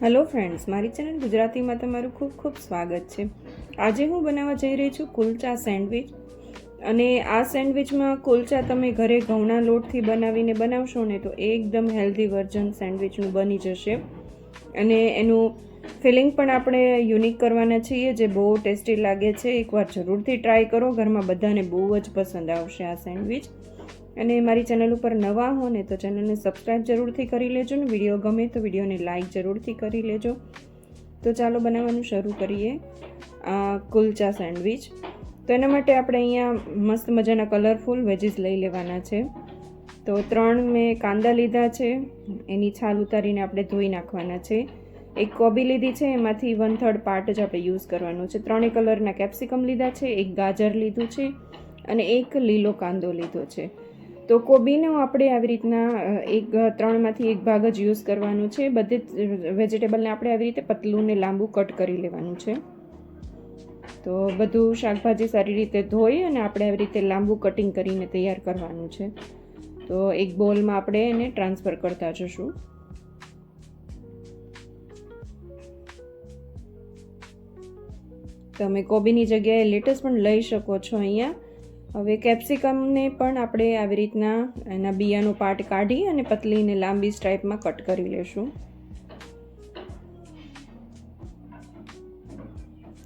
Hello friends, મારી channel ગુજરાતીમાં તમારું ખૂબ ખૂબ સ્વાગત છે. આજે હું બનાવવા જઈ રહી છું કુલચા સેન્ડવિચ. અને આ સેન્ડવિચમાં કુલચા તમે ઘરે ઘઉંના લોટથી બનાવીને બનાવશો ને તો એકદમ હેલ્ધી વર્ઝન સેન્ડવિચનું બની જશે. અને એનું ફિલિંગ પણ આપણે યુનિક કરવાના છીએ, જે બહુ ટેસ્ટી લાગે છે. એકવાર જરૂરથી ટ્રાય કરો, ઘરમાં બધાને બહુ જ પસંદ આવશે આ સેન્ડવિચ. અને મારી ચેનલ ઉપર નવા હો ને તો ચેનલને સબસ્ક્રાઈબ જરૂરથી કરી લેજો ને વિડીયો ગમે તો વિડીયોને લાઈક જરૂરથી કરી લેજો. તો ચાલો બનાવવાનું શરૂ કરીએ આ કુલચા સેન્ડવિચ. તો એના માટે આપણે અહીંયા મસ્ત મજાના કલરફુલ વેજીસ લઈ લેવાના છે. તો 3 મેં કાંદા લીધા છે, એની છાલ ઉતારીને આપણે ધોઈ નાખવાના છે. એક કોબી લીધી છે, એમાંથી 1/3 પાર્ટ જ આપણે યુઝ કરવાનો છે. 3 કલરના કેપ્સિકમ લીધા છે, એક ગાજર લીધું છે અને એક લીલો કાંદો લીધો છે. તો કોબીનો આપણે આવી રીતના 3માંથી 1 ભાગ જ યુઝ કરવાનું છે. બધી જ વેજીટેબલને આપણે આવી રીતે પતલું ને લાંબુ કટ કરી લેવાનું છે. તો બધું શાકભાજી સારી રીતે ધોઈ અને આપણે આવી રીતે લાંબુ કટિંગ કરીને તૈયાર કરવાનું છે. તો એક બોલમાં આપણે એને ટ્રાન્સફર કરતા જશું. તમે કોબીની જગ્યાએ લેટસ પણ લઈ શકો છો અહીંયા. હવે કેપ્સિકમને પણ આપણે આવી રીતના એના બિયાનો પાર્ટ કાઢી અને પતલી ને લાંબી સ્ટ્રાઈપમાં કટ કરી લેશું.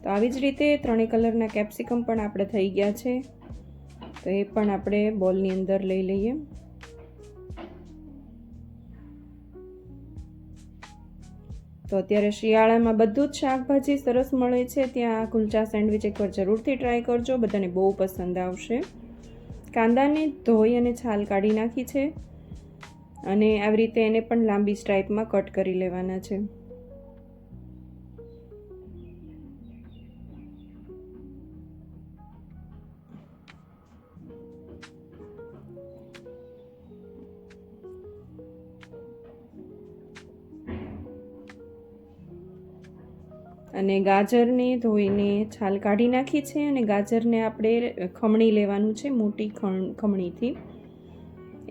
તો આવી જ રીતે 3 કલરના કેપ્સિકમ પણ આપણે થઈ ગયા છે. તો એ પણ આપણે બોલની અંદર લઈ લઈએ. તો અત્યારે શિયાળામાં બધું જ શાકભાજી સરસ મળે છે. ત્યાં કુલચા સેન્ડવિચ એકવાર જરૂરથી ટ્રાય કરજો, બધાને બહુ પસંદ આવશે. કાંદાને ધોઈ અને છાલ કાઢી નાખી છે અને આવી રીતે એને પણ લાંબી સ્ટ્રાઈપમાં કટ કરી લેવાના છે. અને ગાજરને ધોઈને છાલ કાઢી નાખી છે અને ગાજરને આપણે ખમણી લેવાનું છે, મોટી ખમણીથી.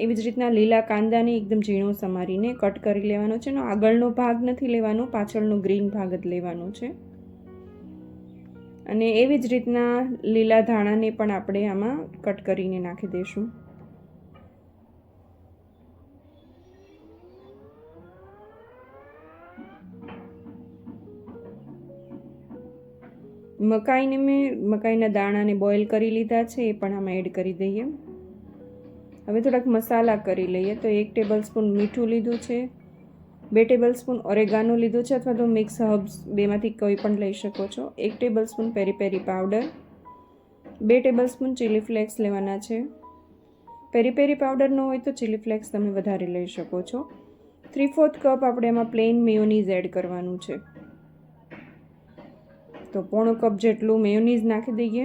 એવી જ રીતના લીલા કાંદાને એકદમ ઝીણો સમારીને કટ કરી લેવાનો છે. એનો આગળનો ભાગ નથી લેવાનો, પાછળનો ગ્રીન ભાગ જ લેવાનો છે. અને એવી જ રીતના લીલા ધાણાને પણ આપણે આમાં કટ કરીને નાખી દઈશું. મકાઈના દાણાને બોઇલ કરી લીધા છે, એ પણ આમાં એડ કરી દઈએ. હવે થોડાક મસાલા કરી લઈએ. તો 1 ટેબલસ્પૂન મીઠું લીધું છે, 2 ટેબલસ્પૂન ઓરેગાનો લીધું છે, અથવા તો મિક્સ હર્બ્સ બેમાંથી કોઈ પણ લઈ શકો છો. 1 ટેબલસ્પૂન પેરી પેરી પાવડર, 2 ટેબલસ્પૂન ચીલી ફ્લેક્સ લેવાના છે. પેરી પેરી પાવડર ન હોય તો ચીલી ફ્લેક્સ તમે વધારે લઈ શકો છો. 3/4 કપ આપણે એમાં પ્લેન મેયોનીઝ એડ કરવાનું છે. તો 1/4 કપ જેટલું મેયોનીઝ નાખી દઈએ.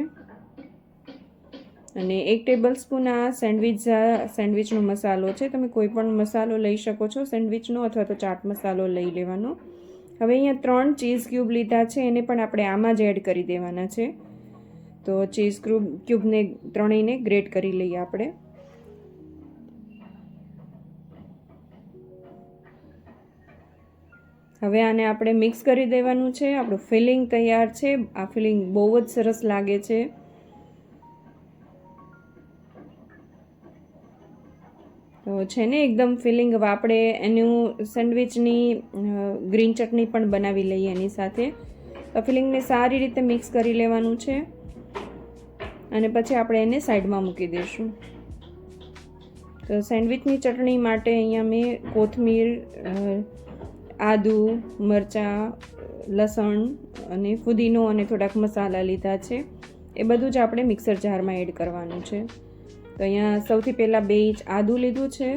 અને 1 ટેબલસ્પૂન આ સેન્ડવિચનો મસાલો છે. તમે કોઈ પણ મસાલો લઈ શકો છો સેન્ડવિચનો, અથવા તો ચાટ મસાલો લઈ લેવાનો. હવે અહીંયા 3 ચીઝ ક્યુબ લીધા છે, એને પણ આપણે આમાં જ એડ કરી દેવાના છે. તો ચીઝ ક્યુબને ત્રણેયને ગ્રેટ કરી લઈએ આપણે. હવે આને આપણે મિક્સ કરી દેવાનું છે. આપણું ફિલિંગ તૈયાર છે. આ ફિલિંગ બહુ જ સરસ લાગે છે. તો છે ને એકદમ ફિલિંગ. હવે આપણે એનું સેન્ડવિચની ગ્રીન ચટણી પણ બનાવી લઈએ એની સાથે. તો ફિલિંગને સારી રીતે મિક્સ કરી લેવાનું છે અને પછી આપણે એને સાઈડમાં મૂકી દઈશું. તો સેન્ડવિચની ચટણી માટે અહીંયા મેં કોથમીર, આદુ, મરચાં, લસણ અને ફુદીનો અને થોડાક મસાલા લીધા છે. એ બધું જ આપણે મિક્સર જારમાં એડ કરવાનું છે. તો અહીંયા સૌથી પહેલાં 2 ઇંચ આદુ લીધું છે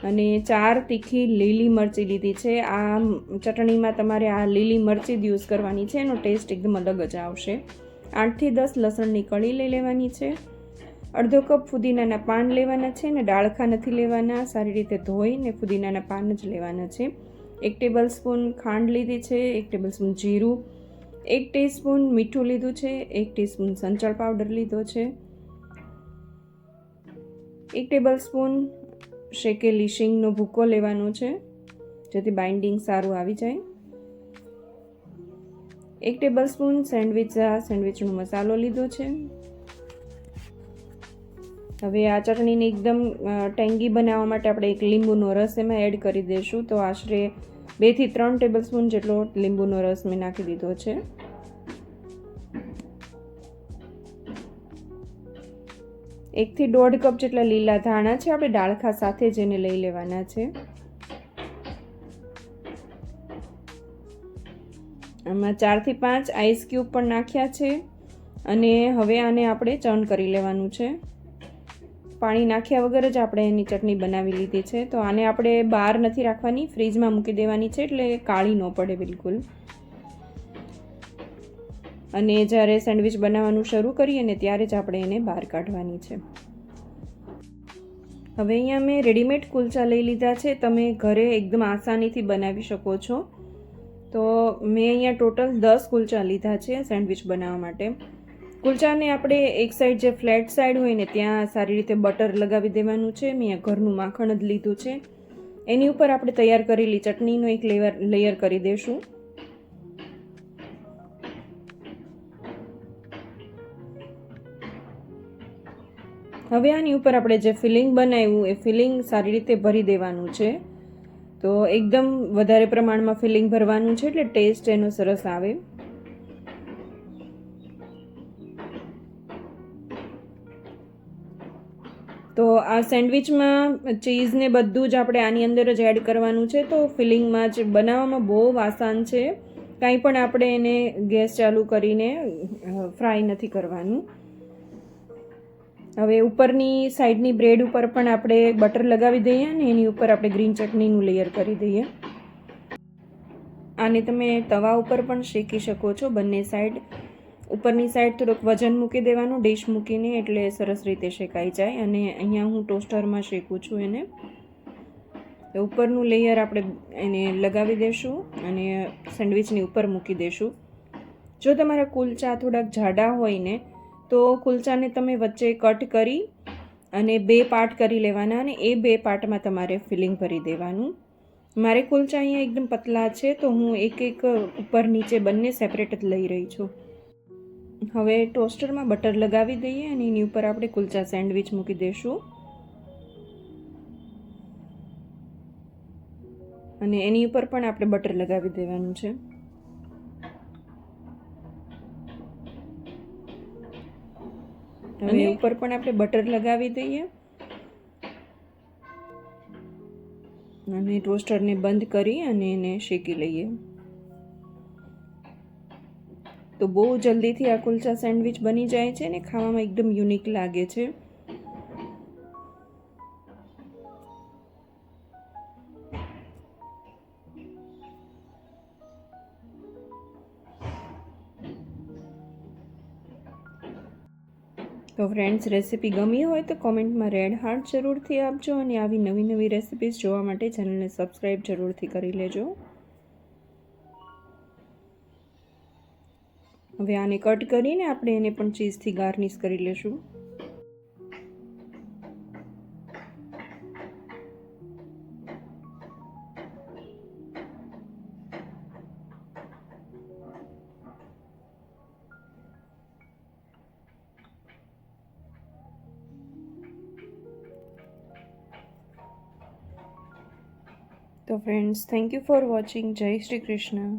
અને 4 તીખી લીલી મરચી લીધી છે. આ ચટણીમાં તમારે આ લીલી મરચી જ યુઝ કરવાની છે, એનો ટેસ્ટ એકદમ અલગ જ આવશે. 8 થી 10 લસણની કળી લઈ લેવાની છે. અડધો કપ ફુદીનાના પાન લેવાના છે ને ડાળખા નથી લેવાના. સારી રીતે ધોઈને ફુદીનાના પાન જ લેવાના છે. 1 ટેબલસ્પૂન ખાંડ લીધી છે, 1 ટેબલસ્પૂન જીરું, 1 ટીસ્પૂન મીઠું લીધું છે, 1 ટીસ્પૂન સંચળ પાવડર લીધો છે, 1 ટેબલસ્પૂન શેકેલી શીંગનો ભૂકો લેવાનો છે, જેથી બાઇન્ડિંગ સારું આવી જાય. 1 ટેબલસ્પૂન સેન્ડવિચનો મસાલો લીધો છે. હવે આ ચટણીને એકદમ ટેંગી બનાવવા માટે આપણે એક લીંબુનો રસ એમાં એડ કરી દઈશું. તો આશરે 2 થી 3 ટેબલસ્પૂન જેટલો લીંબુનો રસ મેં નાખી દીધો છે. 1 થી 1.5 કપ જેટલા લીલા ધાણા છે, આપણે ડાળખા સાથે જ એને લઈ લેવાના છે. આમાં 4 થી 5 આઈસ ક્યુબ પણ નાખ્યા છે અને હવે આને આપણે ચર્ન કરી લેવાનું છે. પાણી નાખ્યા વગર જ આપણે એની ચટણી બનાવી લીધી છે. તો આને આપણે બહાર નથી રાખવાની, ફ્રીજમાં મૂકી દેવાની છે, એટલે કાળી ન પડે બિલકુલ. અને જ્યારે સેન્ડવિચ બનાવવાનું શરૂ કરીએ ને ત્યારે જ આપણે એને બહાર કાઢવાની છે. હવે અહીંયા મેં રેડીમેડ કુલચા લઈ લીધા છે. તમે ઘરે એકદમ આસાનીથી બનાવી શકો છો. તો મેં અહીંયા ટોટલ 10 કુલચા લીધા છે સેન્ડવિચ બનાવવા માટે. કુલચાને આપણે એક સાઈડ જે ફ્લેટ સાઈડ હોય ને ત્યાં સારી રીતે બટર લગાવી દેવાનું છે. મેં અહીંયા ઘરનું માખણ જ લીધું છે. એની ઉપર આપણે તૈયાર કરેલી ચટણીનો એક લેયર કરી દઈશું. હવે આની ઉપર આપણે જે ફિલિંગ બનાવ્યું એ ફિલિંગ સારી રીતે ભરી દેવાનું છે. તો એકદમ વધારે પ્રમાણમાં ફિલિંગ ભરવાનું છે એટલે ટેસ્ટ એનો સરસ આવે. તો આ સેન્ડવિચમાં ચીઝને બધું જ આપણે આની અંદર જ એડ કરવાનું છે. તો ફિલિંગમાં જ બનાવવામાં બહુ આસાન છે. કાંઈ પણ આપણે એને ગેસ ચાલુ કરીને ફ્રાય નથી કરવાનું. હવે ઉપરની સાઈડની બ્રેડ ઉપર પણ આપણે બટર લગાવી દઈએ અને એની ઉપર આપણે ગ્રીન ચટણીનું લેયર કરી દઈએ. આને તમે તવા ઉપર પણ શેકી શકો છો. બંને સાઈડ, ઉપરની સાઈડ થોડુંક વજન મૂકી દેવાનું ડીશ મૂકીને, એટલે સરસ રીતે શેકાઈ જાય. અને અહીંયા હું ટોસ્ટરમાં શેકું છું એને. ઉપરનું લેયર આપણે એને લગાવી દઈશું અને સેન્ડવિચની ઉપર મૂકી દઈશું. જો તમારા કુલચા થોડાક જાડા હોય ને તો કુલચાને તમે વચ્ચે કટ કરી અને 2 પાર્ટ કરી લેવાના અને એ 2 પાર્ટમાં તમારે ફિલિંગ ભરી દેવાનું. મારે કુલચા અહીંયા એકદમ પતલા છે તો હું એક ઉપર નીચે બંને સેપરેટ જ લઈ રહી છું. હવે ટોસ્ટરમાં બટર લગાવી દઈએ અને એની ઉપર આપણે કુલચા સેન્ડવિચ મૂકી દઈશું. અને એની ઉપર પણ આપણે બટર લગાવી દેવાનું છે. હવે ઉપર પણ આપણે બટર લગાવી દઈએ અને ટોસ્ટરને બંધ કરી અને એને શેકી લઈએ. તો બહુ જલ્દીથી આ કુલચા સેન્ડવિચ બની જાય છે ને ખાવામાં એકદમ યુનિક લાગે છે. તો ફ્રેન્ડ્સ, રેસીપી ગમી હોય તો કોમેન્ટમાં રેડ હાર્ટ જરૂરથી આપજો અને આવી નવી નવી રેસીપીઝ જોવા માટે ચેનલને સબસ્ક્રાઈબ જરૂરથી કરી લેજો. હવે આને કટ કરીને આપણે એને પણ ચીઝથી ગાર્નિશ કરી લેશું. તો friends, thank you for watching. જય શ્રી કૃષ્ણ.